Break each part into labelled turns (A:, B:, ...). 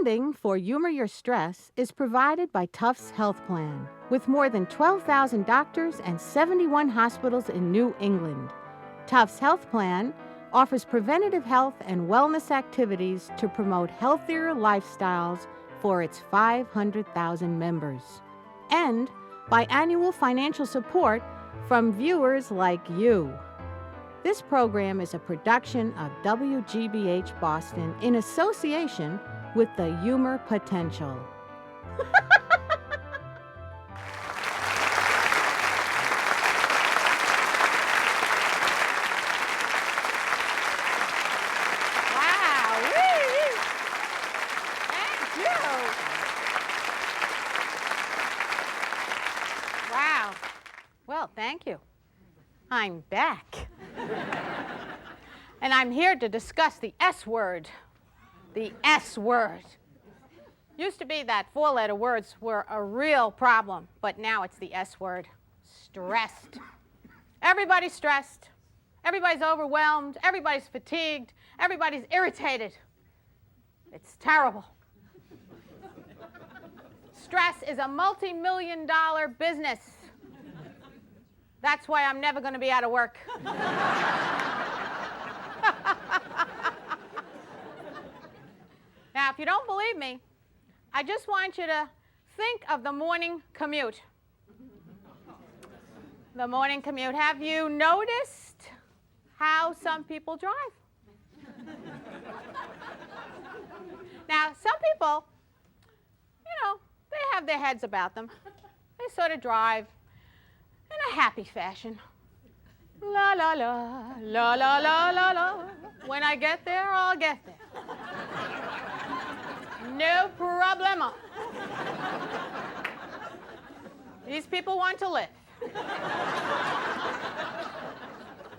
A: Funding for Humor Your Stress is provided by Tufts Health Plan, with more than 12,000 doctors and 71 hospitals in New England. Tufts Health Plan offers preventative health and wellness activities to promote healthier lifestyles for its 500,000 members. And by annual financial support from viewers like you. This program is a production of WGBH Boston in association with the Humor Potential. Thank you. I'm back. And I'm here to discuss the S word. The S word. Used to be that four-letter words were a real problem, but now it's the S word. Stressed. Everybody's stressed. Everybody's overwhelmed. Everybody's fatigued. Everybody's irritated. It's terrible. Stress is a multi-million-dollar business. That's why I'm never going to be out of work. Now, if you don't believe me, I just want you to think of the morning commute. The morning commute. Have you noticed how some people drive? Now, some people, they have their heads about them. They sort of drive in a happy fashion. La, la, la, la, la, la, la, la. When I get there, I'll get there. No problemo. These people want to live.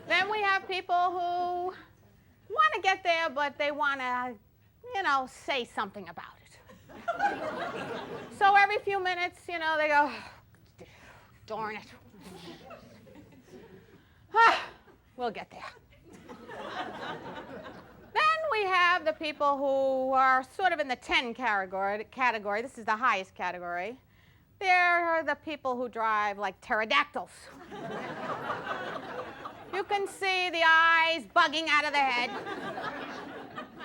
A: Then we have people who want to get there, but they want to, say something about it. So every few minutes, they go, darn it. We'll get there. Then we have the people who are sort of in the 10 category. This is the highest category. They're the people who drive like pterodactyls. You can see the eyes bugging out of the head.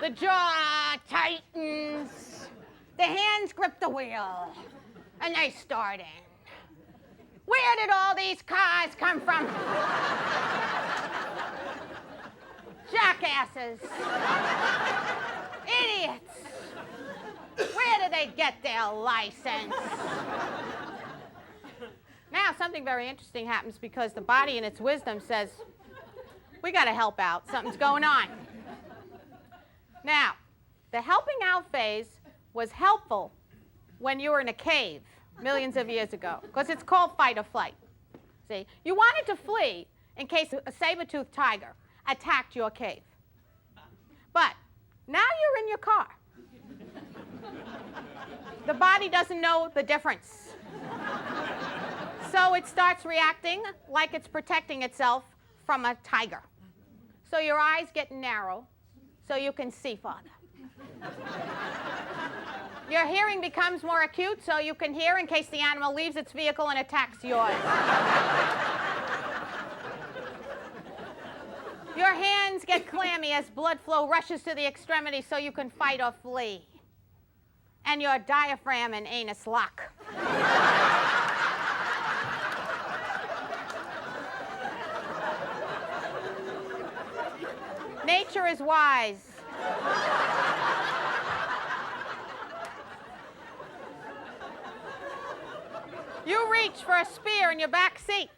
A: The jaw tightens. The hands grip the wheel. And they start in. Where did all these cars come from? Jackasses. Idiots. Where did they get their license? Now, something very interesting happens because the body in its wisdom says, we got to help out. Something's going on. Now, the helping out phase was helpful when you were in a cave millions of years ago, because it's called fight or flight. See, you wanted to flee in case a saber-toothed tiger attacked your cave. But now you're in your car. The body doesn't know the difference. So it starts reacting like it's protecting itself from a tiger. So your eyes get narrow so you can see farther. Your hearing becomes more acute so you can hear in case the animal leaves its vehicle and attacks yours. Your hands get clammy as blood flow rushes to the extremity so you can fight or flee. And your diaphragm and anus lock. Nature is wise. You reach for a spear in your back seat.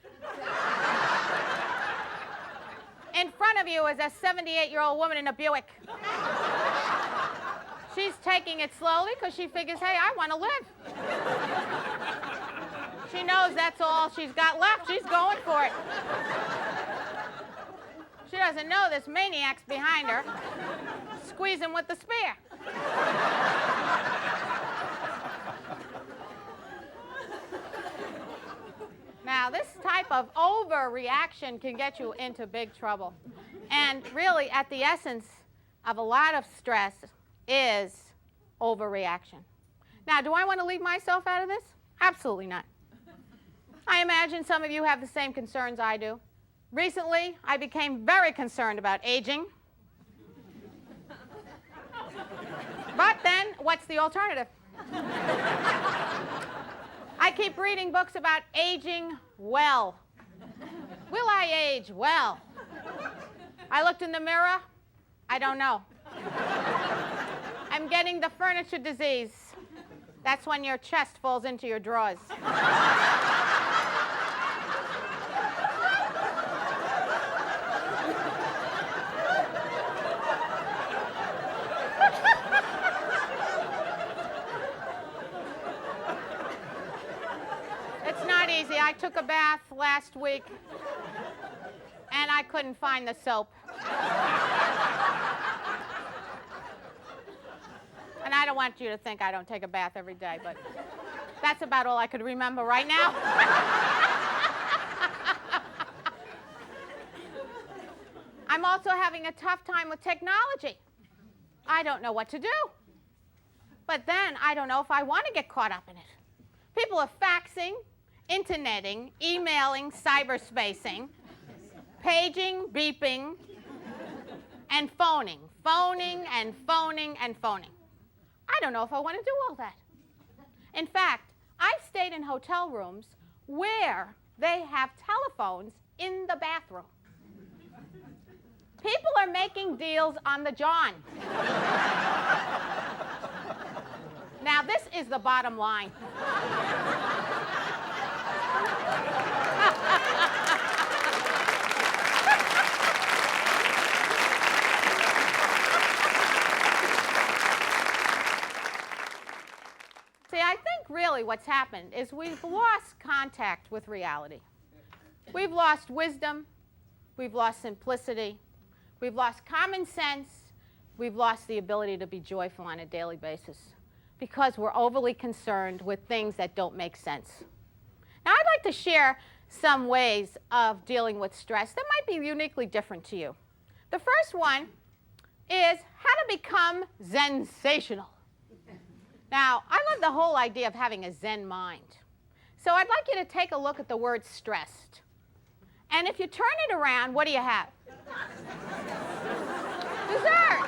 A: In front of you is a 78-year-old woman in a Buick. She's taking it slowly because she figures, hey, I want to live. She knows that's all she's got left. She's going for it. She doesn't know this maniac's behind her, squeezing with the spear. Now, this type of overreaction can get you into big trouble. And really, at the essence of a lot of stress is overreaction. Now, do I want to leave myself out of this? Absolutely not. I imagine some of you have the same concerns I do. Recently, I became very concerned about aging. But then, what's the alternative? I keep reading books about aging well. Will I age well? I looked in the mirror. I don't know. I'm getting the furniture disease. That's when your chest falls into your drawers. It's not easy. I took a bath last week, and I couldn't find the soap. And I don't want you to think I don't take a bath every day, but that's about all I could remember right now. I'm also having a tough time with technology. I don't know what to do. But then I don't know if I want to get caught up in it. People are faxing, interneting, emailing, cyberspacing, paging, beeping, and phoning. Phoning and phoning and phoning. I don't know if I want to do all that. In fact, I've stayed in hotel rooms where they have telephones in the bathroom. People are making deals on the John. Now, this is the bottom line. See, I think really what's happened is we've lost contact with reality. We've lost wisdom. We've lost simplicity. We've lost common sense. We've lost the ability to be joyful on a daily basis because we're overly concerned with things that don't make sense. Now, I'd like to share some ways of dealing with stress that might be uniquely different to you. The first one is how to become sensational. Now, I love the whole idea of having a Zen mind. So I'd like you to take a look at the word stressed. And if you turn it around, what do you have? Dessert.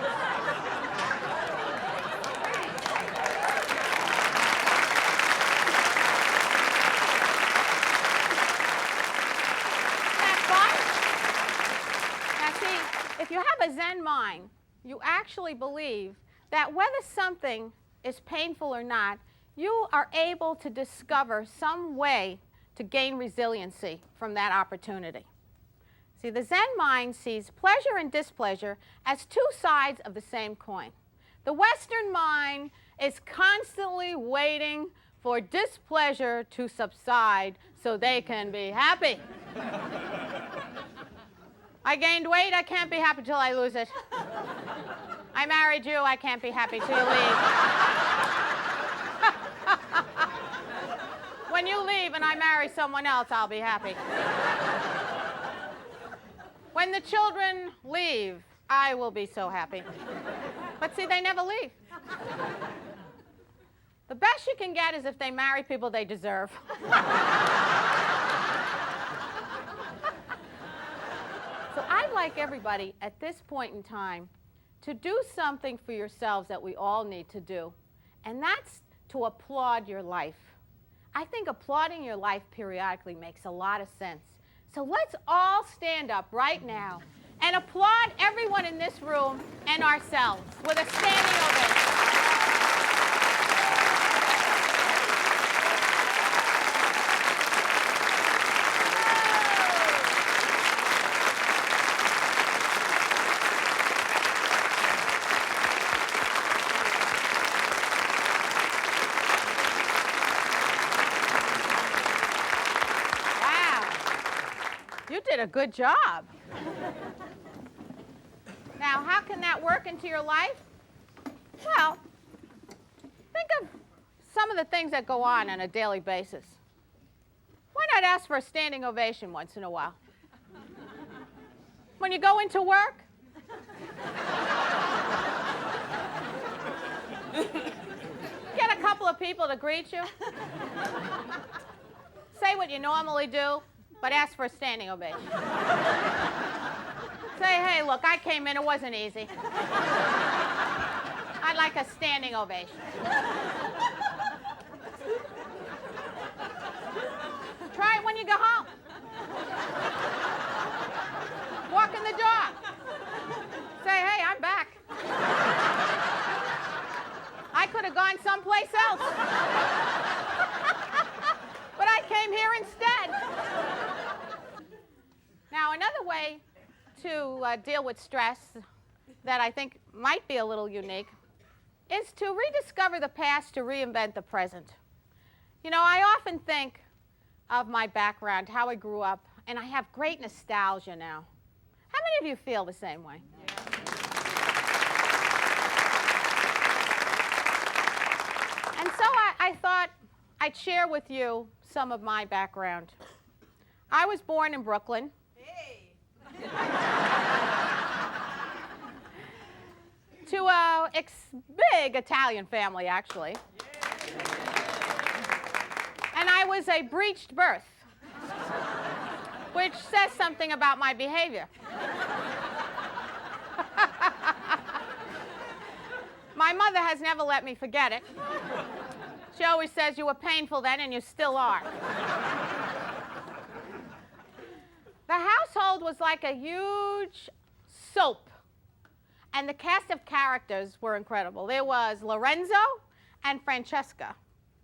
A: Isn't that fun? Now see, if you have a Zen mind, you actually believe that whether something is painful or not, you are able to discover some way to gain resiliency from that opportunity. See, the Zen mind sees pleasure and displeasure as two sides of the same coin. The Western mind is constantly waiting for displeasure to subside so they can be happy. I gained weight, I can't be happy till I lose it. I married you, I can't be happy till you leave. When you leave and I marry someone else, I'll be happy. When the children leave, I will be so happy. But see, they never leave. The best you can get is if they marry people they deserve. So I'd like everybody at this point in time to do something for yourselves that we all need to do, and that's to applaud your life. I think applauding your life periodically makes a lot of sense. So let's all stand up right now and applaud everyone in this room and ourselves with a standing ovation. You did a good job. Now, how can that work into your life? Well, think of some of the things that go on a daily basis. Why not ask for a standing ovation once in a while? When you go into work? couple of people to greet you. Say what you normally do, but ask for a standing ovation. Say, hey, look, I came in, it wasn't easy. I'd like a standing ovation. Try it when you go home. Walk in the door. Say, hey, I'm back. I could have gone someplace else. But I came here instead. Now, another way to deal with stress that I think might be a little unique is to rediscover the past to reinvent the present. You know, I often think of my background, how I grew up, and I have great nostalgia now. How many of you feel the same way? Yeah. And so I thought I'd share with you some of my background. I was born in Brooklyn. Hey. To a big Italian family, actually. And I was a breeched birth, which says something about my behavior. My mother has never let me forget it. She always says, you were painful then and you still are. The household was like a huge soap. And the cast of characters were incredible. There was Lorenzo and Francesca.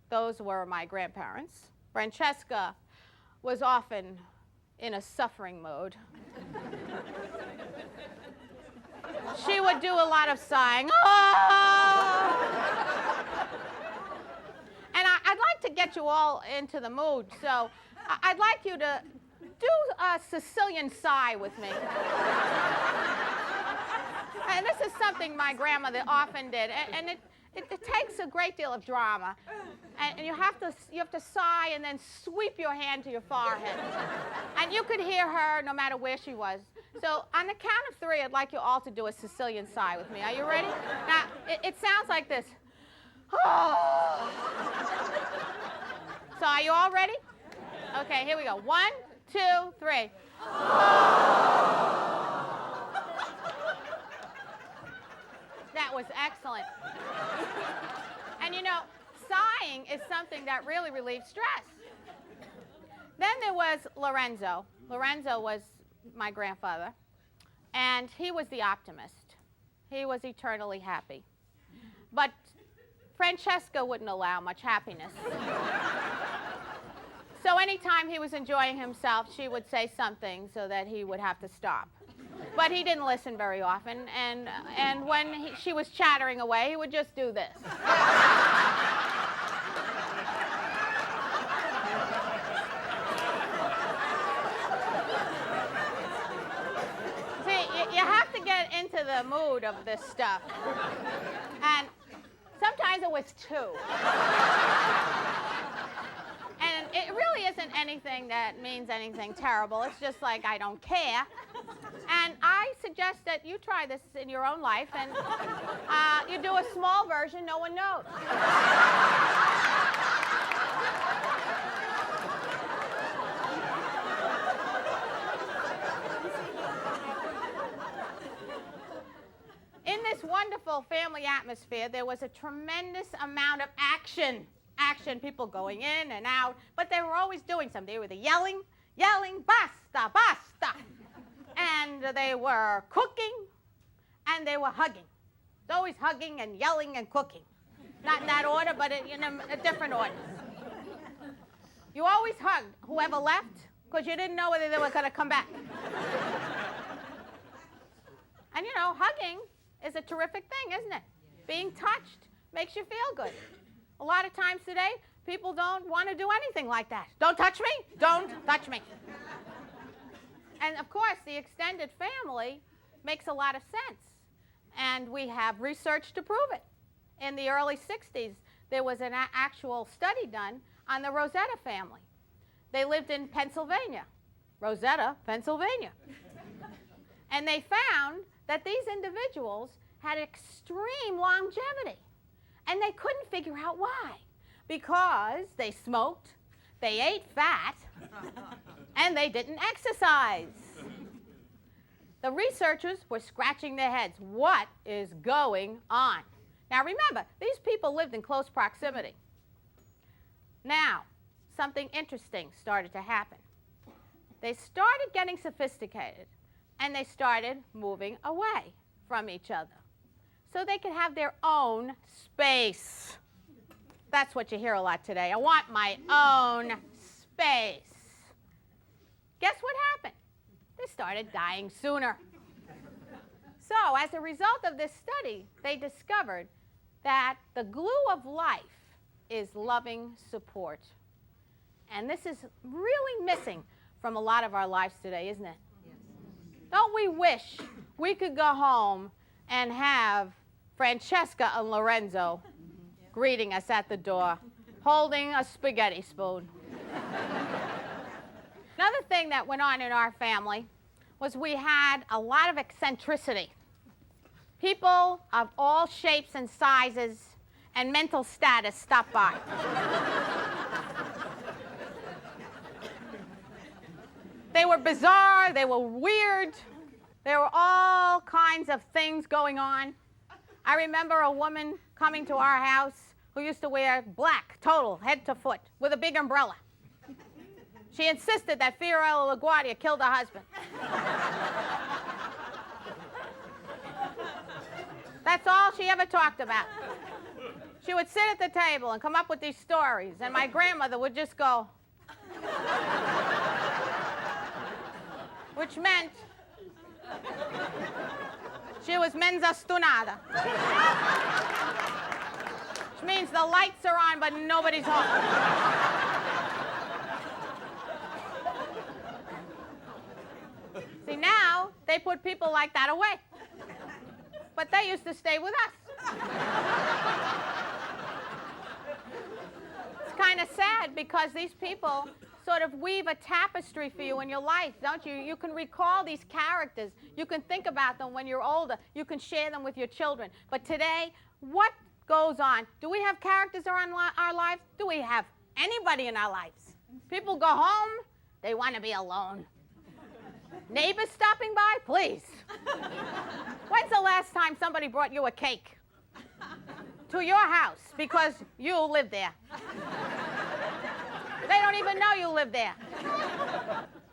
A: Those were my grandparents. Francesca was often in a suffering mode. She would do a lot of sighing. Oh! And I'd like to get you all into the mood, so I'd like you to do a Sicilian sigh with me. And this is something my grandmother often did, and it takes a great deal of drama. And you have to sigh and then sweep your hand to your forehead. And you could hear her no matter where she was. So on the count of 3, I'd like you all to do a Sicilian sigh with me. Are you ready? Now, it sounds like this. Oh. So are you all ready? Okay, here we go. 1, 2, 3. That was excellent. And you know, sighing is something that really relieves stress. Then there was Lorenzo. Lorenzo was my grandfather, and he was the optimist. He was eternally happy. But Francesca wouldn't allow much happiness. So anytime he was enjoying himself, she would say something so that he would have to stop. But he didn't listen very often, and when she was chattering away, he would just do this. See, you have to get into the mood of this stuff. And sometimes it was 2. And it really isn't anything that means anything terrible. It's just like, I don't care. And I suggest that you try this in your own life, and you do a small version no one knows. In this wonderful family atmosphere, there was a tremendous amount of action. People going in and out, but they were always doing something. They were yelling, basta, basta. And they were cooking, and they were hugging. It's always hugging and yelling and cooking. Not in that order, but in a different order. You always hugged whoever left, because you didn't know whether they were going to come back. And you know, hugging is a terrific thing, isn't it? Being touched makes you feel good. A lot of times today, people don't want to do anything like that. Don't touch me. Don't touch me. And of course, the extended family makes a lot of sense. And we have research to prove it. In the early 60s, there was an actual study done on the Rosetta family. They lived in Pennsylvania. Rosetta, Pennsylvania. And they found that these individuals had extreme longevity. And they couldn't figure out why. Because they smoked, they ate fat, and they didn't exercise. The researchers were scratching their heads. What is going on? Now remember, these people lived in close proximity. Now, something interesting started to happen. They started getting sophisticated, and they started moving away from each other so they could have their own space. That's what you hear a lot today. I want my own space. Guess what happened? They started dying sooner. So as a result of this study, they discovered that the glue of life is loving support. And this is really missing from a lot of our lives today, isn't it? Yes. Don't we wish we could go home and have Francesca and Lorenzo greeting us at the door, holding a spaghetti spoon. Another thing that went on in our family was we had a lot of eccentricity. People of all shapes and sizes and mental status stopped by. They were bizarre, they were weird, there were all kinds of things going on. I remember a woman coming to our house who used to wear black, total, head to foot, with a big umbrella. She insisted that Fiorella LaGuardia killed her husband. That's all she ever talked about. She would sit at the table and come up with these stories, and my grandmother would just go, which meant she was mensa stunata. Which means the lights are on, but nobody's home. See, now they put people like that away. But they used to stay with us. It's kind of sad because these people sort of weave a tapestry for you in your life, don't you? You can recall these characters. You can think about them when you're older. You can share them with your children. But today, what goes on? Do we have characters around our lives? Do we have anybody in our lives? People go home, they want to be alone. Neighbors stopping by? Please. When's the last time somebody brought you a cake to your house because you live there? They don't even know you live there.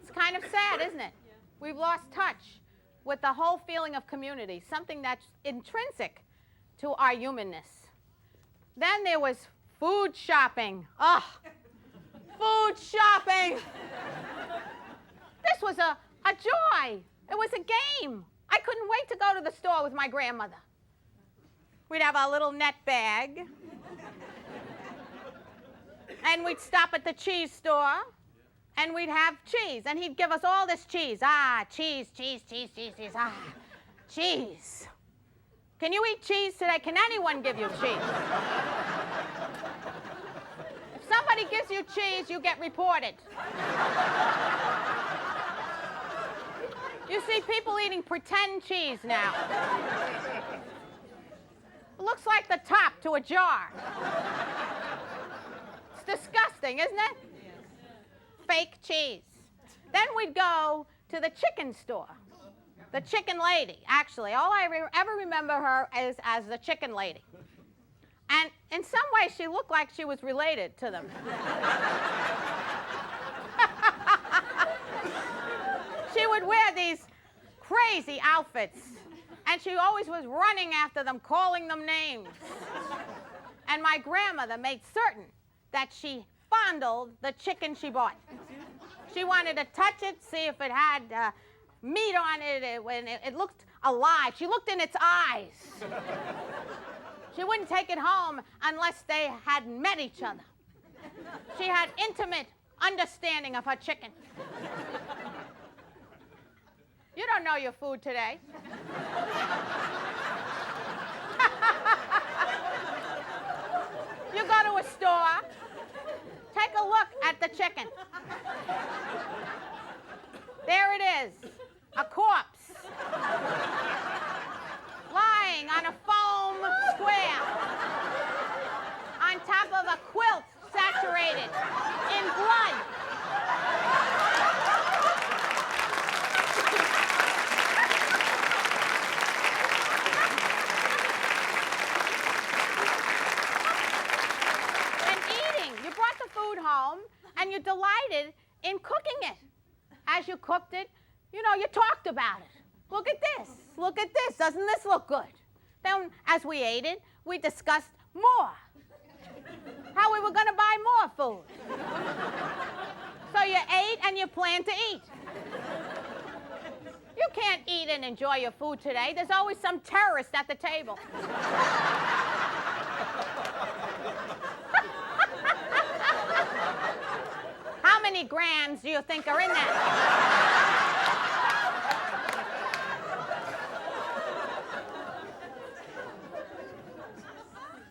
A: It's kind of sad, isn't it? We've lost touch with the whole feeling of community, something that's intrinsic to our humanness. Then there was food shopping. Oh, food shopping. This was a joy. It was a game. I couldn't wait to go to the store with my grandmother. We'd have our little net bag. And we'd stop at the cheese store, and we'd have cheese. And he'd give us all this cheese. Ah, cheese, cheese, cheese, cheese, cheese. Ah, cheese. Can you eat cheese today? Can anyone give you cheese? If somebody gives you cheese, you get reported. You see people eating pretend cheese now. It looks like the top to a jar. It's disgusting, isn't it? Fake cheese. Then we'd go to the chicken store. The chicken lady, actually. All I ever remember her is as the chicken lady. And in some ways, she looked like she was related to them. She would wear these crazy outfits, and she always was running after them, calling them names. And my grandmother made certain that she fondled the chicken she bought. She wanted to touch it, see if it had meat on it, when it looked alive. She looked in its eyes. She wouldn't take it home unless they had met each other. She had intimate understanding of her chicken. You don't know your food today. You go to a store, take a look at the chicken. There it is, a corpse, lying on a foam square. about it. Look at this. Look at this. Doesn't this look good? Then, as we ate it, we discussed more. How we were going to buy more food. So you ate and you plan to eat. You can't eat and enjoy your food today. There's always some terrorist at the table. How many grams do you think are in that?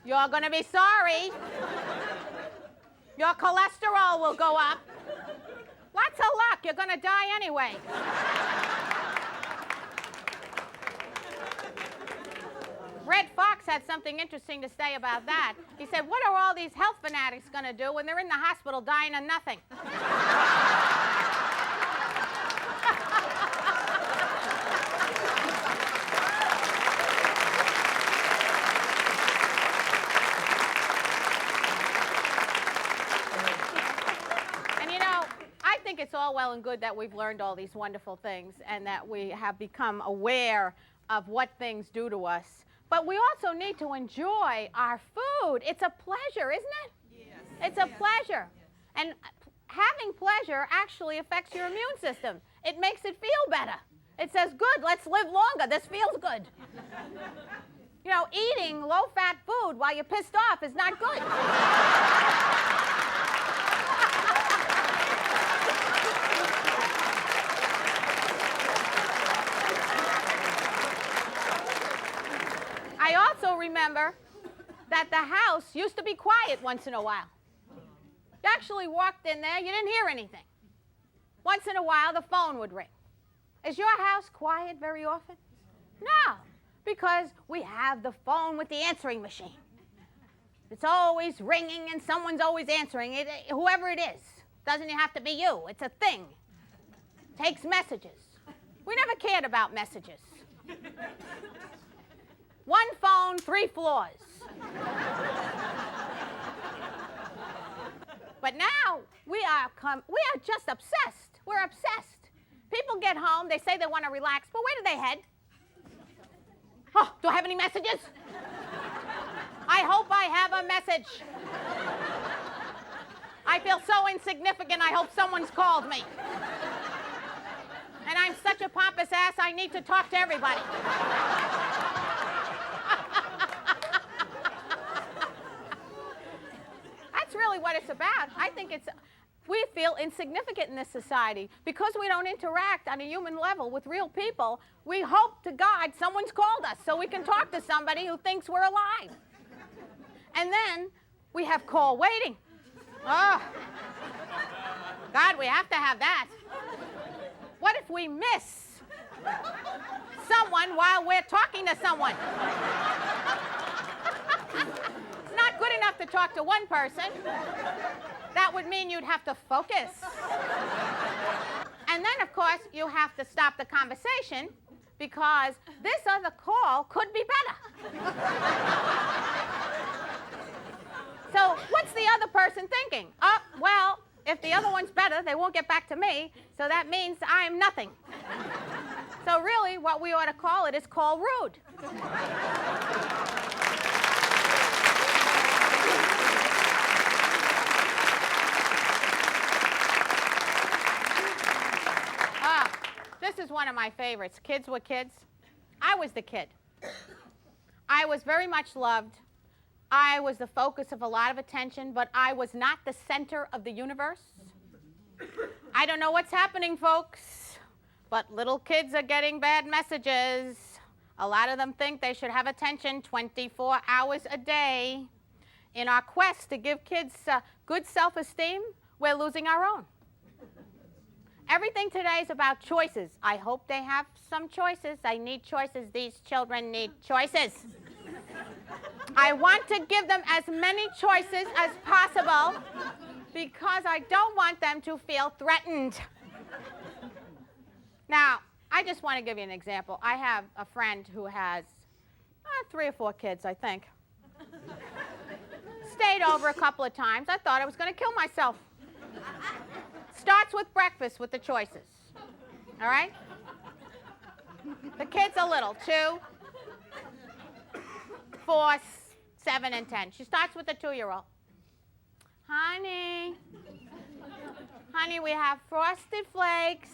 A: You're going to be sorry. Your cholesterol will go up. Lots of luck. You're going to die anyway. Red Fox had something interesting to say about that. He said, what are all these health fanatics going to do when they're in the hospital dying of nothing? It's all well and good that we've learned all these wonderful things and that we have become aware of what things do to us. But we also need to enjoy our food. It's a pleasure, isn't it? Yes. It's a pleasure. And having pleasure actually affects your immune system. It makes it feel better. It says, good, let's live longer. This feels good. You know, eating low-fat food while you're pissed off is not good. I also remember that the house used to be quiet once in a while. You actually walked in there, you didn't hear anything. Once in a while, the phone would ring. Is your house quiet very often? No, because we have the phone with the answering machine. It's always ringing and someone's always answering it, whoever it is. Doesn't have to be you, it's a thing. Takes messages. We never cared about messages. One phone, 3 floors. But now we are just obsessed. We're obsessed. People get home, they say they want to relax, but where do they head? Oh, do I have any messages? I hope I have a message. I feel so insignificant, I hope someone's called me. And I'm such a pompous ass, I need to talk to everybody. That's really what it's about. I think we feel insignificant in this society. Because we don't interact on a human level with real people, we hope to God someone's called us so we can talk to somebody who thinks we're alive. And then we have call waiting. Oh, God, we have to have that. What if we miss someone while we're talking to someone? It's not good enough to talk to one person. That would mean you'd have to focus. And then, of course, you have to stop the conversation because this other call could be better. So what's the other person thinking? Oh, well, if the other one's better, they won't get back to me, so that means I'm nothing. So really, what we ought to call it is call rude. This is one of my favorites. Kids were kids. I was the kid. I was very much loved. I was the focus of a lot of attention, but I was not the center of the universe. I don't know what's happening, folks, but little kids are getting bad messages. A lot of them think they should have attention 24 hours a day. In our quest to give kids good self-esteem, we're losing our own. Everything today is about choices. I hope they have some choices. I need choices. These children need choices. I want to give them as many choices as possible because I don't want them to feel threatened. Now, I just want to give you an example. I have a friend who has 3 or 4 kids, I think. Stayed over a couple of times. I thought I was going to kill myself. Starts with breakfast with the choices. All right? The kids are little, 2, 4, 7, and 10. She starts with the 2-year-old. Honey, we have Frosted Flakes,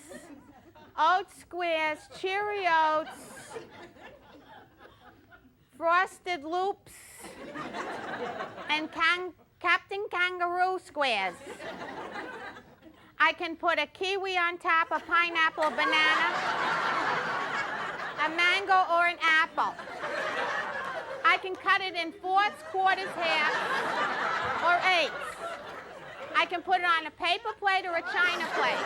A: Oat Squares, Cheerios, Frosted Loops, and Captain Kangaroo Squares. I can put a kiwi on top, a pineapple, a banana, a mango, or an apple. I can cut it in 4s, quarters, halves, or 8s. I can put it on a paper plate or a china plate.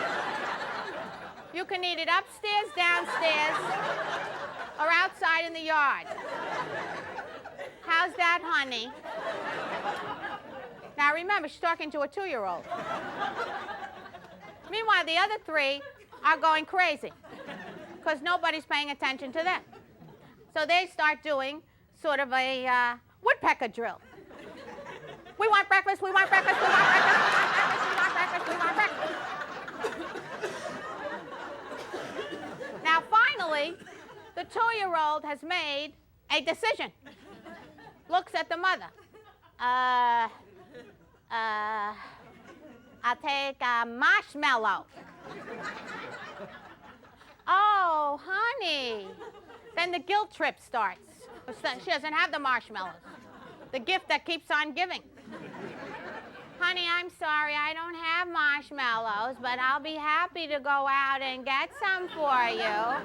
A: You can eat it upstairs, downstairs, or outside in the yard. How's that, honey? Now remember, she's talking to a 2-year-old. Meanwhile, the other 3 are going crazy because nobody's paying attention to them. So they start doing sort of a woodpecker drill. We want breakfast, we want breakfast, we want breakfast, we want breakfast, we want breakfast, we want breakfast. Now finally, the 2-year-old has made a decision. Looks at the mother. I'll take a marshmallow. Oh, honey. Then the guilt trip starts. She doesn't have the marshmallows. The gift that keeps on giving. Honey, I'm sorry, I don't have marshmallows, but I'll be happy to go out and get some for you.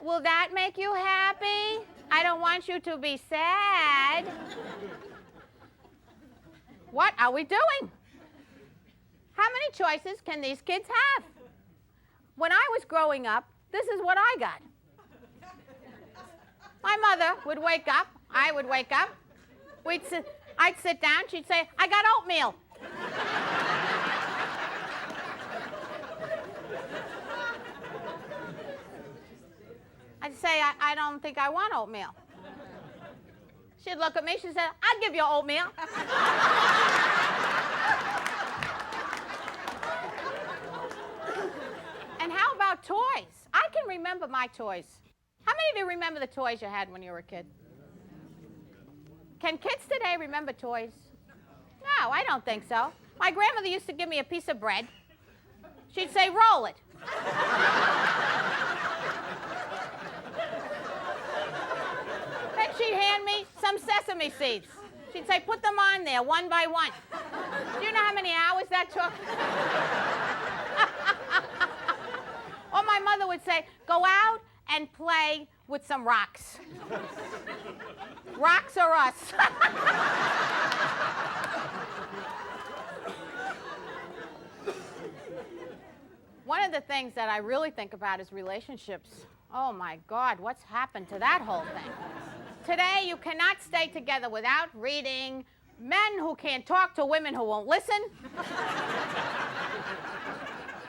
A: Will that make you happy? I don't want you to be sad. What are we doing? How many choices can these kids have? When I was growing up, this is what I got. My mother would wake up, I would wake up, I'd sit down, she'd say, I got oatmeal. I'd say, I don't think I want oatmeal. She'd look at me, she said, I'll give you oatmeal. And how about toys? I can remember my toys. How many of you remember the toys you had when you were a kid? Can kids today remember toys? No, I don't think so. My grandmother used to give me a piece of bread. She'd say, roll it. Then she'd hand me some sesame seeds. She'd say, put them on there, one by one. Do you know how many hours that took? Or my mother would say, go out and play with some rocks. Rocks or us. One of the things that I really think about is relationships. Oh my God, what's happened to that whole thing? Today, you cannot stay together without reading men who can't talk to women who won't listen.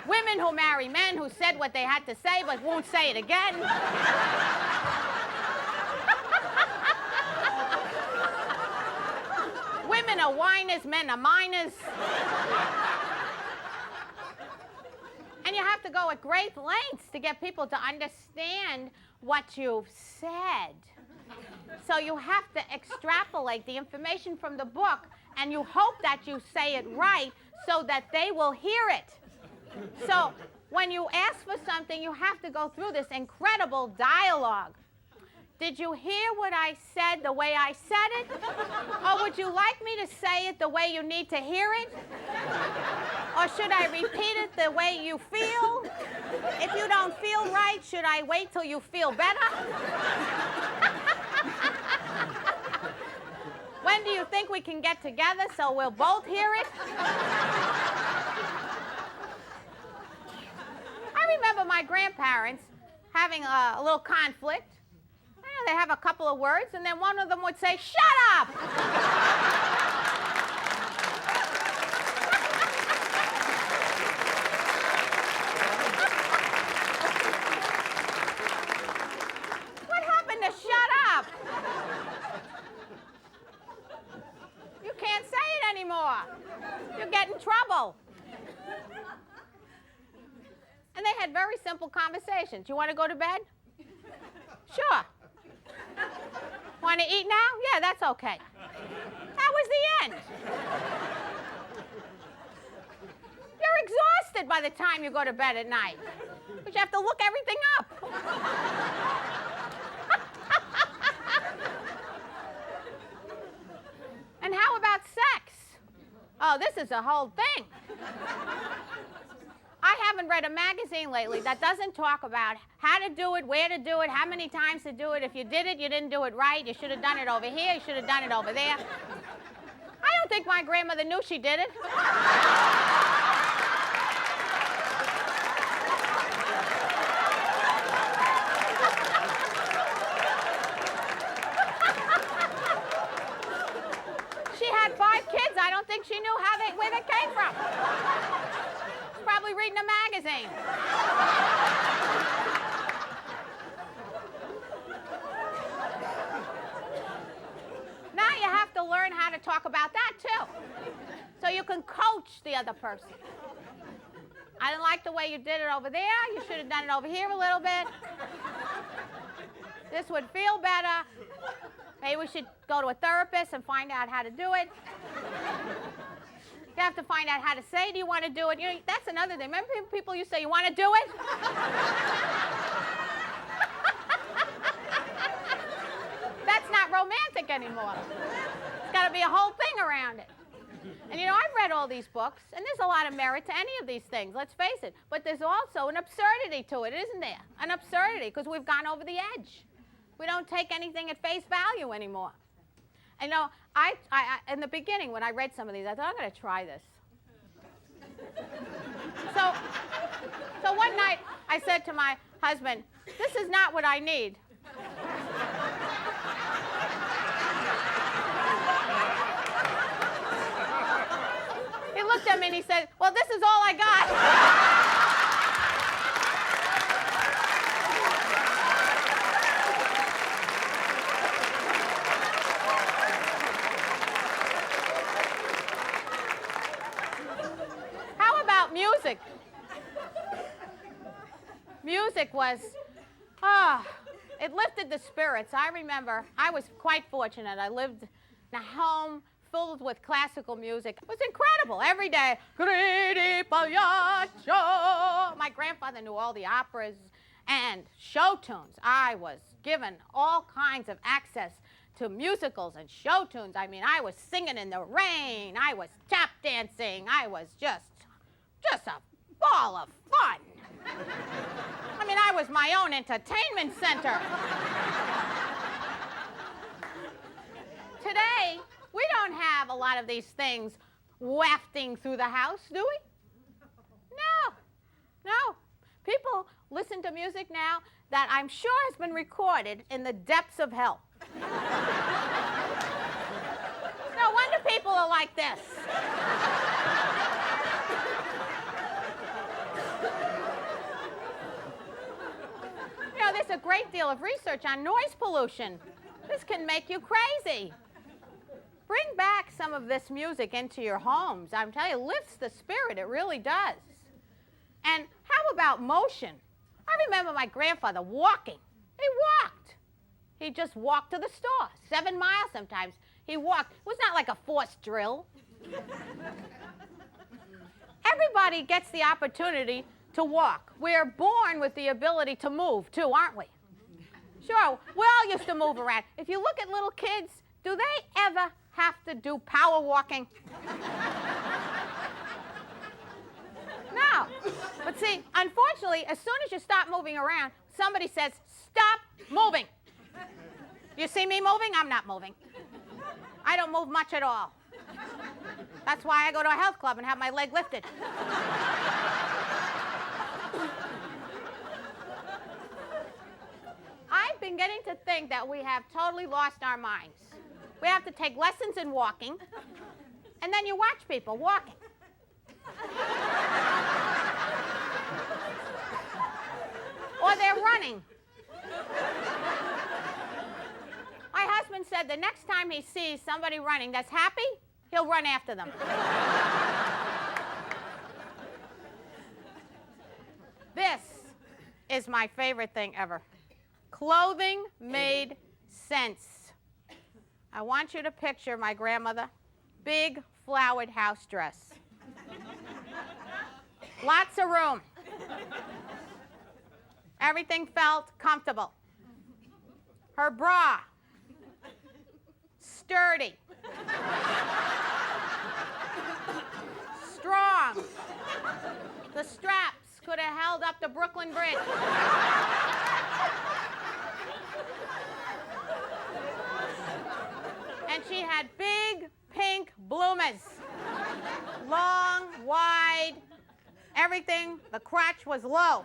A: Women who marry men who said what they had to say but won't say it again. Women are whiners, men are minors. And you have to go at great lengths to get people to understand what you've said. So you have to extrapolate the information from the book, and you hope that you say it right so that they will hear it. So when you ask for something, you have to go through this incredible dialogue. Did you hear what I said the way I said it? Or would you like me to say it the way you need to hear it? Or should I repeat it the way you feel? If you don't feel right, should I wait till you feel better? When do you think we can get together so we'll both hear it? I remember my grandparents having a little conflict. They have a couple of words, and then one of them would say, shut up! What happened to shut up? You can't say it anymore. You get in trouble. And they had very simple conversations. You want to go to bed? Sure. Want to eat now? Yeah, that's okay. That was the end. You're exhausted by the time you go to bed at night. But you have to look everything up. And how about sex? Oh, this is a whole thing. I haven't read a magazine lately that doesn't talk about how to do it, where to do it, how many times to do it. If you did it, you didn't do it right. You should have done it over here. You should have done it over there. I don't think my grandmother knew she did it. She had 5 kids. I don't think she knew where they came from. She's probably reading a magazine. Now you have to learn how to talk about that too, so you can coach the other person. I didn't like the way you did it over there. You should have done it over here a little bit. This would feel better. Maybe we should go to a therapist and find out how to do it. You have to find out how to say, do you want to do it? You know, that's another thing. Remember people you say, you want to do it? That's not romantic anymore. It's got to be a whole thing around it. And you know, I've read all these books, and there's a lot of merit to any of these things, let's face it. But there's also an absurdity to it, isn't there? An absurdity, because we've gone over the edge. We don't take anything at face value anymore. And you know, I in the beginning, when I read some of these, I thought, I'm going to try this. So one night, I said to my husband, this is not what I need. He looked at me and he said, well, this is all I got. Music. Music was, it lifted the spirits. I remember I was quite fortunate. I lived in a home filled with classical music. It was incredible. Every day, Gridi Pagliaccio. My grandfather knew all the operas and show tunes. I was given all kinds of access to musicals and show tunes. I mean, I was singing in the rain. I was tap dancing. I was just a ball of fun. I mean, I was my own entertainment center. Today, we don't have a lot of these things wafting through the house, do we? No. People listen to music now that I'm sure has been recorded in the depths of hell. No wonder people are like this. There's a great deal of research on noise pollution. This can make you crazy. Bring back some of this music into your homes. I'm telling you, it lifts the spirit. It really does. And how about motion? I remember my grandfather walking. He walked. He just walked to the store, 7 miles sometimes. He walked. It was not like a forced drill. Everybody gets the opportunity to walk. We're born with the ability to move, too, aren't we? Sure, we all used to move around. If you look at little kids, do they ever have to do power walking? No. But see, unfortunately, as soon as you stop moving around, somebody says, stop moving. You see me moving? I'm not moving. I don't move much at all. That's why I go to a health club and have my leg lifted. I've been getting to think that we have totally lost our minds. We have to take lessons in walking, and then you watch people walking. Or they're running. My husband said the next time he sees somebody running that's happy, he'll run after them. This is my favorite thing ever. Clothing made sense. I want you to picture my grandmother, big flowered house dress. Lots of room. Everything felt comfortable. Her bra, sturdy, strong. The straps could have held up the Brooklyn Bridge. And she had big pink bloomers. Long, wide, everything. The crotch was low.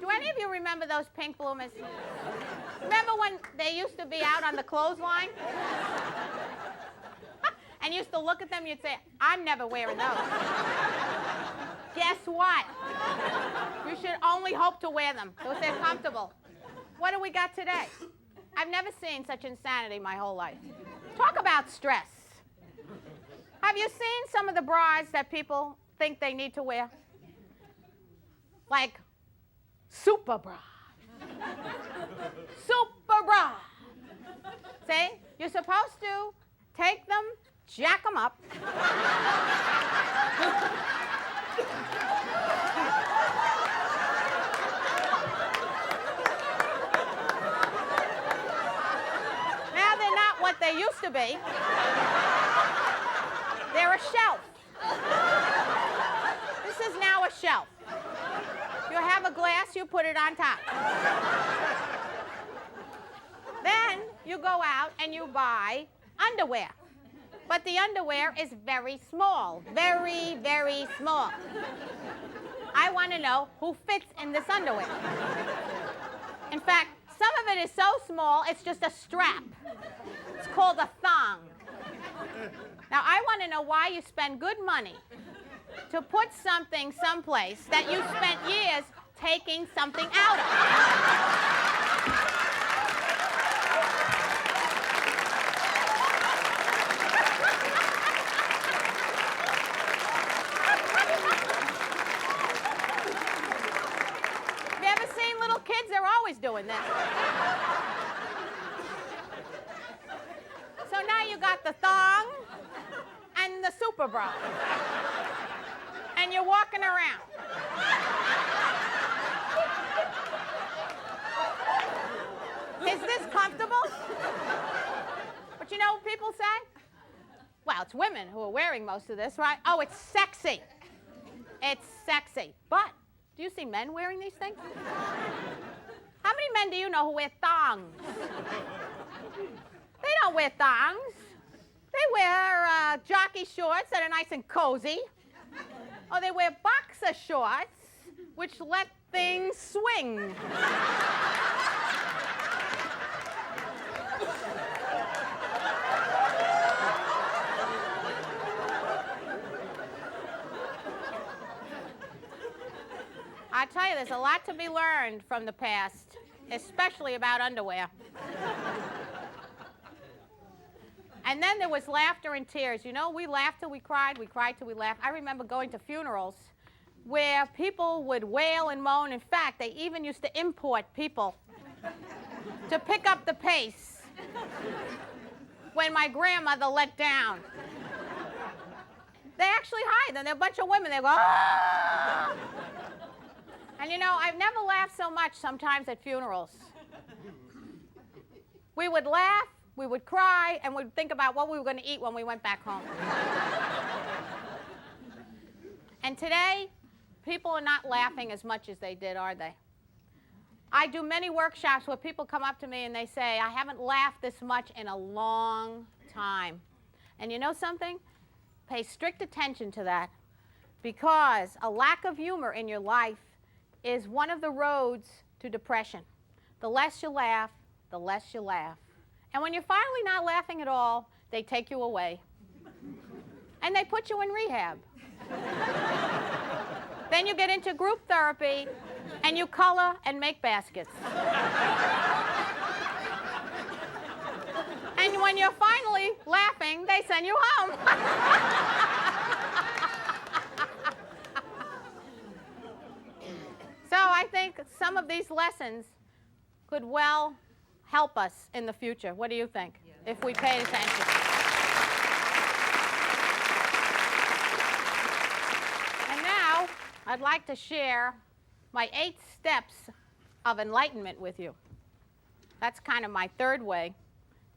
A: Do any of you remember those pink bloomers? Remember when they used to be out on the clothesline? And you used to look at them and you'd say, I'm never wearing those. Guess what? You should only hope to wear them because they're comfortable. What do we got today? I've never seen such insanity my whole life. Talk about stress. Have you seen some of the bras that people think they need to wear? Like super bra. Super bra. See? You're supposed to take them, jack them up. Now they're not what they used to be. They're a shelf. This is now a shelf. You have a glass, you put it on top. Then you go out and you buy underwear. But the underwear is very small, very, very small. I want to know who fits in this underwear. In fact, some of it is so small, it's just a strap. It's called a thong. Now, I want to know why you spend good money to put something someplace that you spent years taking something out of. Have you ever seen little kids? They're always doing this. So now you got the thong and the super bra. And you're walking around. Is this comfortable? But you know what people say? Well, it's women who are wearing most of this, right? Oh, it's sexy. It's sexy. But do you see men wearing these things? How many men do you know who wear thongs? They don't wear thongs. They wear jockey shorts that are nice and cozy. Or they wear boxer shorts, which let things swing. I tell you, there's a lot to be learned from the past, especially about underwear. And then there was laughter and tears. You know, we laughed till we cried till we laughed. I remember going to funerals where people would wail and moan. In fact, they even used to import people to pick up the pace when my grandmother let down. They actually hide them. They're a bunch of women. They go, ah! And you know, I've never laughed so much sometimes at funerals. We would laugh, we would cry, and we'd think about what we were going to eat when we went back home. And today, people are not laughing as much as they did, are they? I do many workshops where people come up to me and they say, I haven't laughed this much in a long time. And you know something? Pay strict attention to that, because a lack of humor in your life is one of the roads to depression. The less you laugh, the less you laugh. And when you're finally not laughing at all, they take you away. And they put you in rehab. Then you get into group therapy, and you color and make baskets. And when you're finally laughing, they send you home. So I think some of these lessons could well help us in the future. What do you think? Yeah. If we paid attention. And now, I'd like to share my 8 steps of enlightenment with you. That's kind of my third way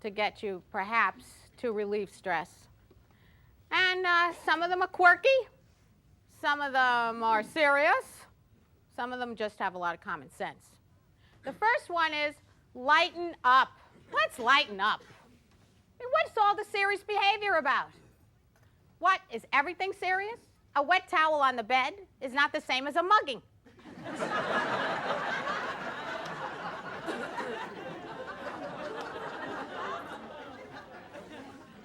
A: to get you, perhaps, to relieve stress. And some of them are quirky. Some of them are serious. Some of them just have a lot of common sense. The first one is lighten up. Let's lighten up. I mean, what's all the serious behavior about? What, is everything serious? A wet towel on the bed is not the same as a mugging.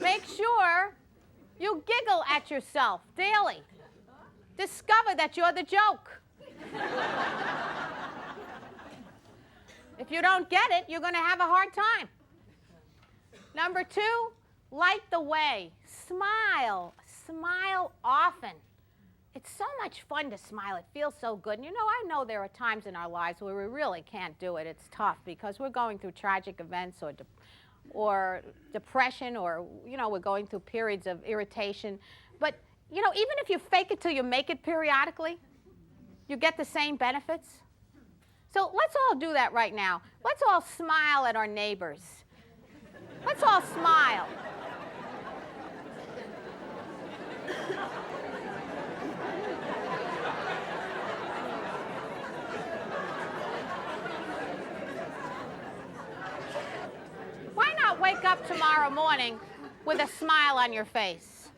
A: Make sure you giggle at yourself daily. Discover that you're the joke. If you don't get it, you're going to have a hard time. Number 2, light the way. Smile. Smile often. It's so much fun to smile. It feels so good. And you know, I know there are times in our lives where we really can't do it. It's tough because we're going through tragic events or depression, or, you know, we're going through periods of irritation. But, you know, even if you fake it till you make it periodically, you get the same benefits. So let's all do that right now. Let's all smile at our neighbors. Let's all smile. Why not wake up tomorrow morning with a smile on your face?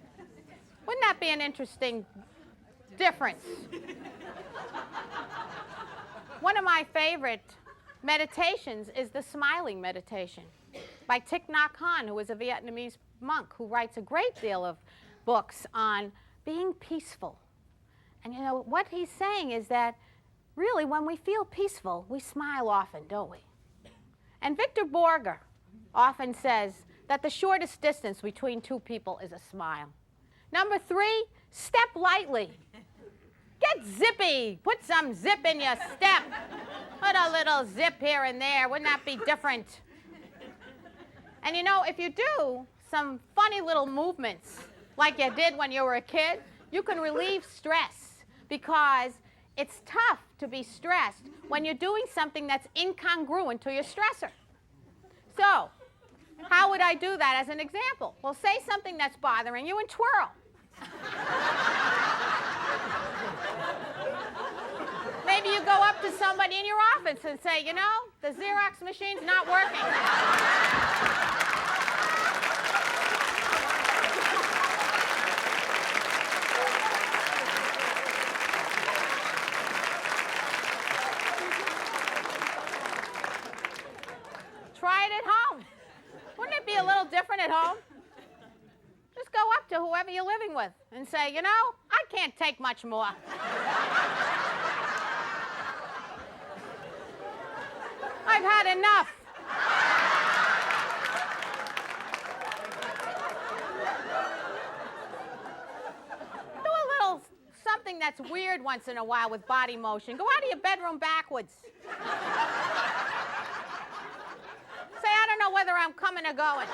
A: Wouldn't that be an interesting difference? One of my favorite meditations is the smiling meditation by Thich Nhat Hanh, who is a Vietnamese monk who writes a great deal of books on being peaceful. And you know, what he's saying is that really when we feel peaceful, we smile often, don't we? And Victor Borger often says that the shortest distance between two people is a smile. Number 3, step lightly. Get zippy. Put some zip in your step. Put a little zip here and there. Wouldn't that be different? And you know, if you do some funny little movements like you did when you were a kid, you can relieve stress, because it's tough to be stressed when you're doing something that's incongruent to your stressor. So, how would I do that as an example? Well, say something that's bothering you and twirl. Maybe you go up to somebody in your office and say, you know, the Xerox machine's not working. Try it at home. Wouldn't it be a little different at home? Just go up to whoever you're living with and say, you know, I can't take much more. I've had enough. Do a little something that's weird once in a while with body motion. Go out of your bedroom backwards. Say, I don't know whether I'm coming or going.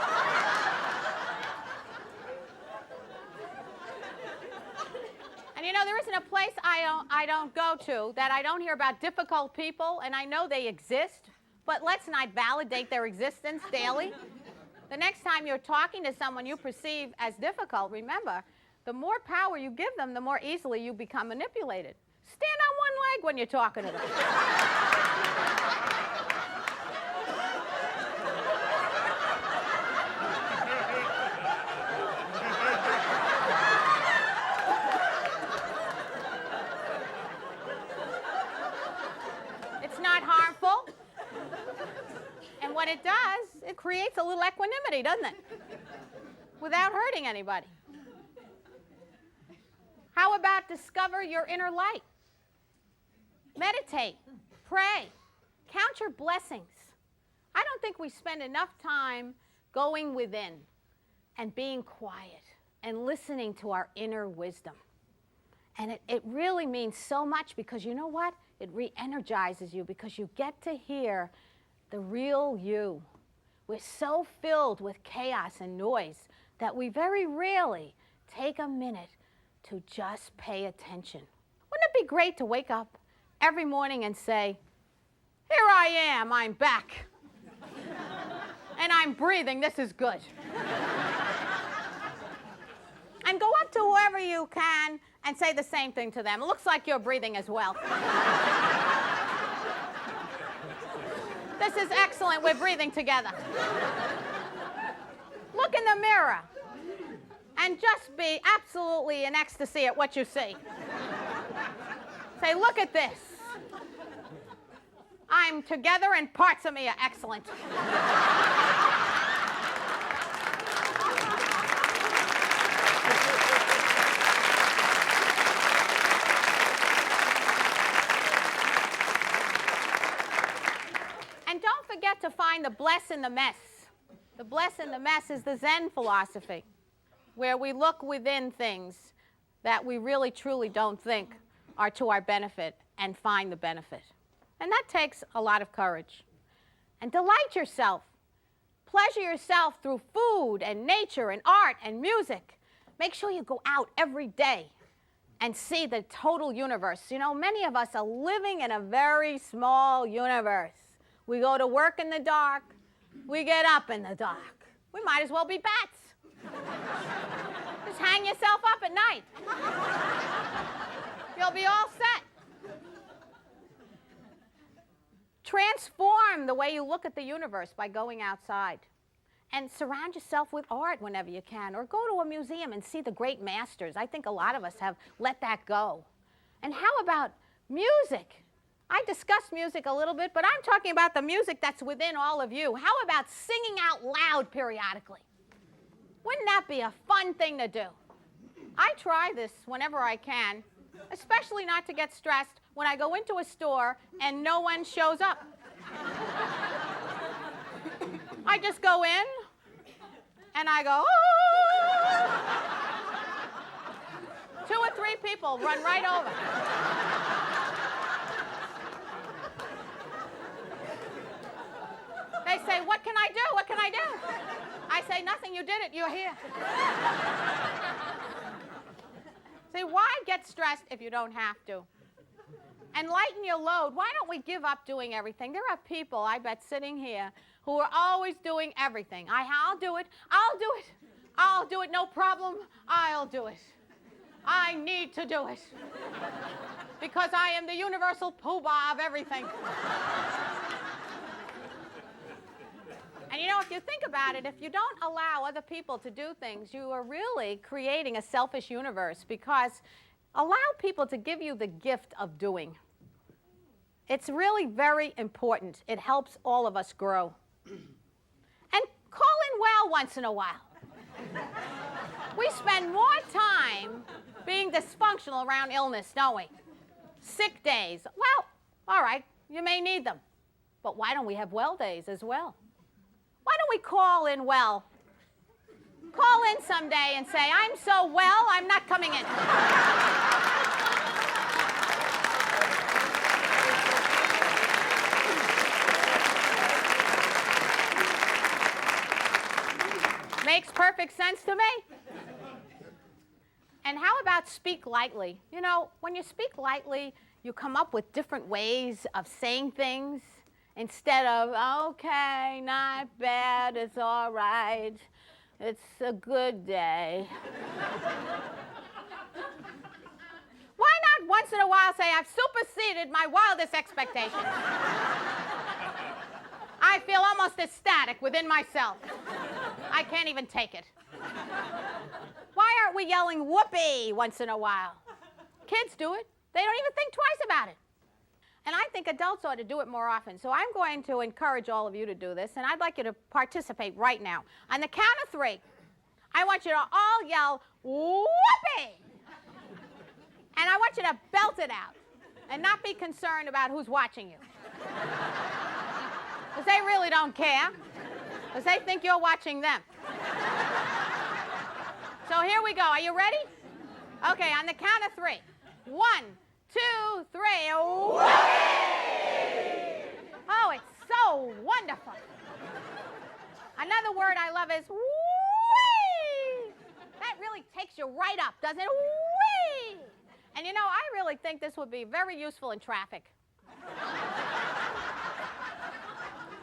A: And you know, there isn't a place I don't go to that I don't hear about difficult people, and I know they exist, but let's not validate their existence daily. The next time you're talking to someone you perceive as difficult, remember, the more power you give them, the more easily you become manipulated. Stand on one leg when you're talking to them. It's not harmful. And what it does, it creates a little equanimity, doesn't it? Without hurting anybody. How about discover your inner light? Meditate, pray, count your blessings. I don't think we spend enough time going within and being quiet and listening to our inner wisdom. And it really means so much, because you know what? It re-energizes you because you get to hear the real you. We're so filled with chaos and noise that we very rarely take a minute to just pay attention. Wouldn't it be great to wake up every morning and say, here I am, I'm back. And I'm breathing, this is good. And go up to whoever you can and say the same thing to them. It looks like you're breathing as well. This is excellent, we're breathing together. Look in the mirror and just be absolutely in ecstasy at what you see. Say, look at this. I'm together and parts of me are excellent. And don't forget to find the bless in the mess. The bless in the mess is the Zen philosophy, where we look within things that we really truly don't think are to our benefit and find the benefit. And that takes a lot of courage. And delight yourself. Pleasure yourself through food and nature and art and music. Make sure you go out every day and see the total universe. You know, many of us are living in a very small universe. We go to work in the dark. We get up in the dark. We might as well be bats. Just hang yourself up at night. You'll be all set. Transform the way you look at the universe by going outside. And surround yourself with art whenever you can. Or go to a museum and see the great masters. I think a lot of us have let that go. And how about music? I discussed music a little bit, but I'm talking about the music that's within all of you. How about singing out loud periodically? Wouldn't that be a fun thing to do? I try this whenever I can, especially not to get stressed when I go into a store and no one shows up. I just go in and I go, oh! 2 or 3 people run right over. They say, what can I do? What can I do? I say, nothing, you did it, you're here. See, why get stressed if you don't have to? And lighten your load. Why don't we give up doing everything? There are people, I bet, sitting here who are always doing everything. I'll do it. I'll do it. I'll do it. No problem. I'll do it. I need to do it. Because I am the universal poobah of everything. And you know, if you think about it, if you don't allow other people to do things, you are really creating a selfish universe, because allow people to give you the gift of doing. It's really very important. It helps all of us grow. And call in well once in a while. We spend more time being dysfunctional around illness, don't we? Sick days. Well, all right, you may need them. But why don't we have well days as well? Why don't we call in well? Call in someday and say, I'm so well, I'm not coming in. Makes perfect sense to me. And how about speak lightly? You know, when you speak lightly, you come up with different ways of saying things instead of, okay, not bad, it's all right, it's a good day. Why not once in a while say, I've superseded my wildest expectations? I feel almost ecstatic within myself. I can't even take it. Why aren't we yelling whoopee once in a while? Kids do it. They don't even think twice about it. And I think adults ought to do it more often. So I'm going to encourage all of you to do this, and I'd like you to participate right now. On the count of 3, I want you to all yell whoopee. And I want you to belt it out and not be concerned about who's watching you. Because they really don't care. Because they think you're watching them. So here we go. Are you ready? Okay, on the count of 3. 1, 2, 3. Whee! Oh, it's so wonderful. Another word I love is whee! That really takes you right up, doesn't it? Whee! And you know, I really think this would be very useful in traffic.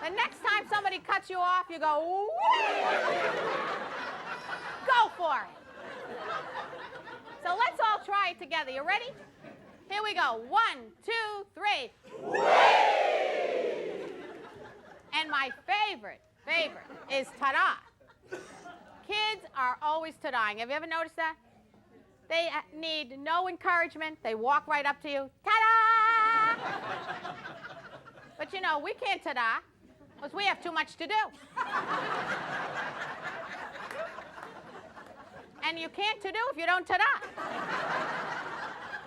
A: The next time somebody cuts you off, you go, whee! Go for it. So let's all try it together. You ready? Here we go. 1, 2, 3. Whee! And my favorite is ta-da. Kids are always ta-daing. Have you ever noticed that? They need no encouragement. They walk right up to you. Ta-da! But you know, we can't ta-da because we have too much to do. And you can't ta-do if you don't ta-da.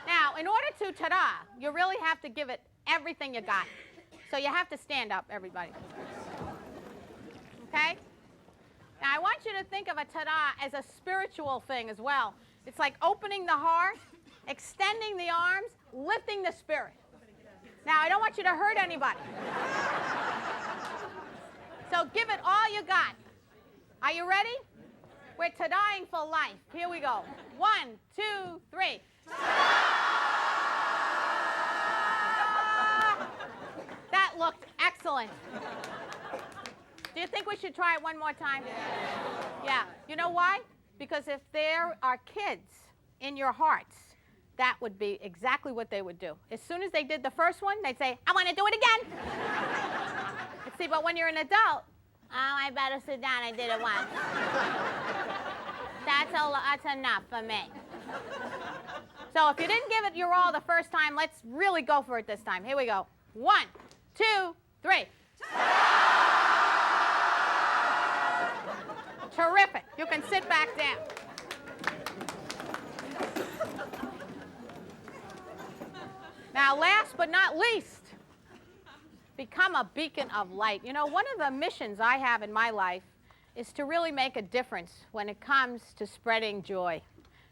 A: Now, in order to ta-da, you really have to give it everything you got. So you have to stand up, everybody. Okay? Now, I want you to think of a ta-da as a spiritual thing as well. It's like opening the heart, extending the arms, lifting the spirit. Now, I don't want you to hurt anybody. So give it all you got. Are you ready? We're ta-daing for life. Here we go. 1, 2, 3. That looked excellent. Do you think we should try it one more time? Yeah. You know why? Because if there are kids in your hearts, that would be exactly what they would do. As soon as they did the first one, they'd say, I want to do it again. See, but when you're an adult, oh, I better sit down. I did it once. That's enough for me. So if you didn't give it your all the first time, let's really go for it this time. Here we go. 1, 2, 3. Terrific. You can sit back down. Now, last but not least, become a beacon of light. You know, one of the missions I have in my life is to really make a difference when it comes to spreading joy.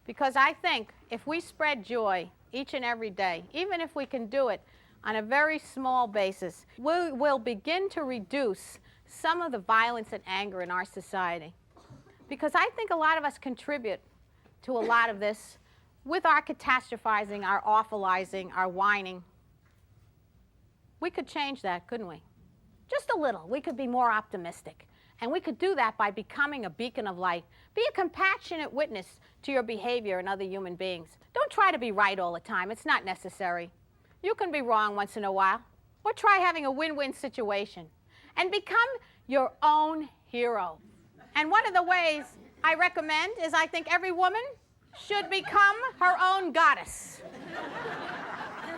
A: Because I think if we spread joy each and every day, even if we can do it on a very small basis, we will begin to reduce some of the violence and anger in our society. Because I think a lot of us contribute to a lot of this with our catastrophizing, our awfulizing, our whining. We could change that, couldn't we? Just a little. We could be more optimistic. And we could do that by becoming a beacon of light. Be a compassionate witness to your behavior and other human beings. Don't try to be right all the time. It's not necessary. You can be wrong once in a while. Or try having a win-win situation. And become your own hero. And one of the ways I recommend is I think every woman should become her own goddess.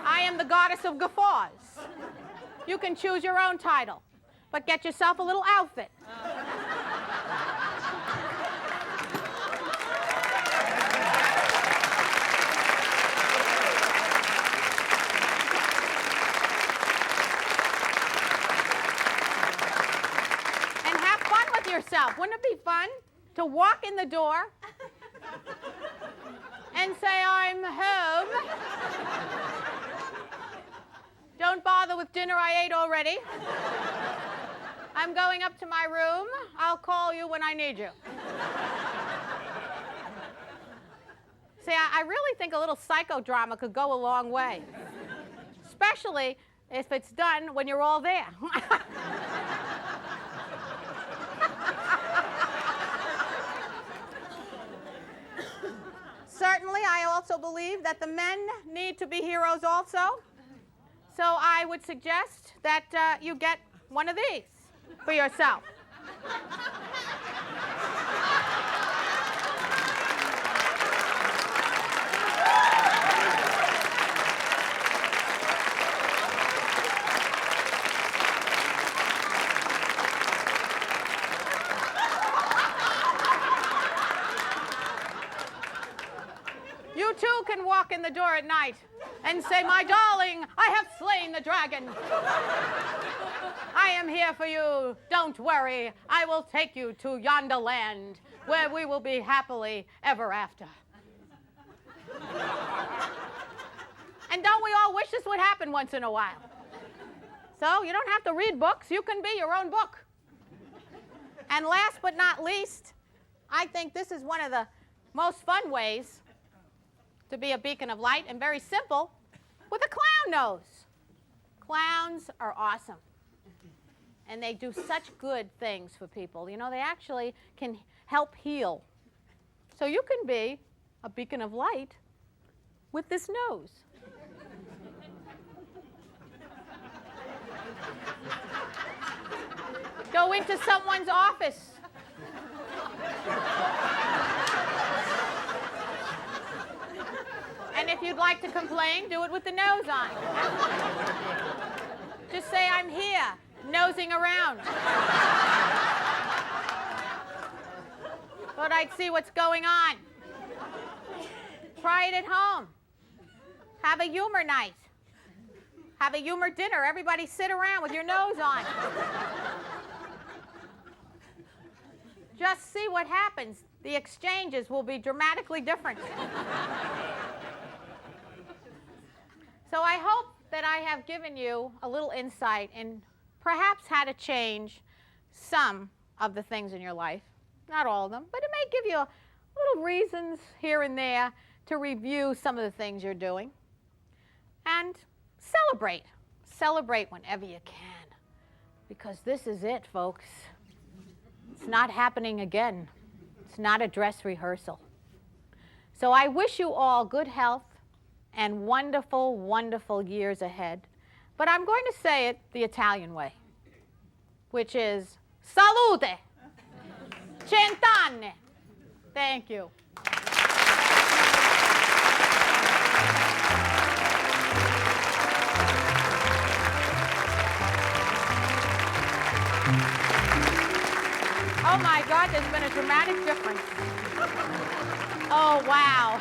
A: I am the goddess of guffaws. You can choose your own title, but get yourself a little outfit. And have fun with yourself. Wouldn't it be fun to walk in the door and say, I'm home. Don't bother with dinner, I ate already. I'm going up to my room. I'll call you when I need you. See, I really think a little psychodrama could go a long way, especially if it's done when you're all there. Certainly, I also believe that the men need to be heroes also. So I would suggest that you get one of these for yourself. You too can walk in the door at night and say, my darling, I have slain the dragon. I am here for you. Don't worry. I will take you to yonder land where we will be happily ever after. And don't we all wish this would happen once in a while? So you don't have to read books. You can be your own book. And last but not least, I think this is one of the most fun ways to be a beacon of light, and very simple, with a clown nose. Clowns are awesome. And they do such good things for people. You know, they actually can help heal. So you can be a beacon of light with this nose. Go into someone's office. And if you'd like to complain, do it with the nose on. Just say, I'm here, nosing around. Thought I'd see what's going on. Try it at home. Have a humor night. Have a humor dinner. Everybody sit around with your nose on. Just see what happens. The exchanges will be dramatically different. So I hope that I have given you a little insight in perhaps how to change some of the things in your life. Not all of them, but it may give you little reasons here and there to review some of the things you're doing. And celebrate. Celebrate whenever you can. Because this is it, folks. It's not happening again. It's not a dress rehearsal. So I wish you all good health and wonderful, wonderful years ahead. But I'm going to say it the Italian way, which is salute, cent'anni. Thank you. Oh my God, there's been a dramatic difference. Oh, wow.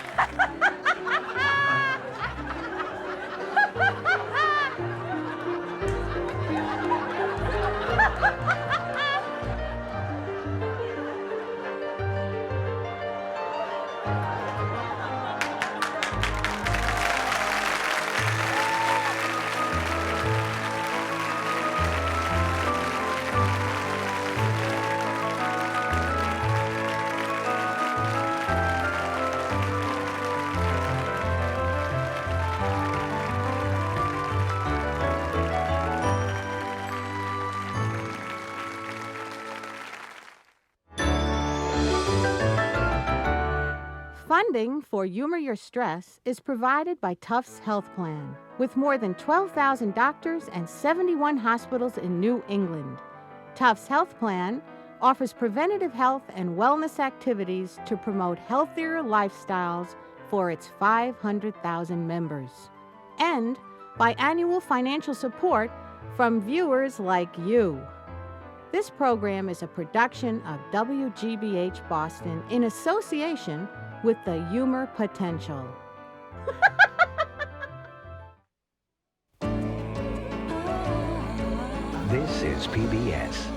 A: Funding for Humor Your Stress is provided by Tufts Health Plan, with more than 12,000 doctors and 71 hospitals in New England. Tufts Health Plan offers preventative health and wellness activities to promote healthier lifestyles for its 500,000 members. And by annual financial support from viewers like you. This program is a production of WGBH Boston in association with the Humor Potential.
B: This is PBS.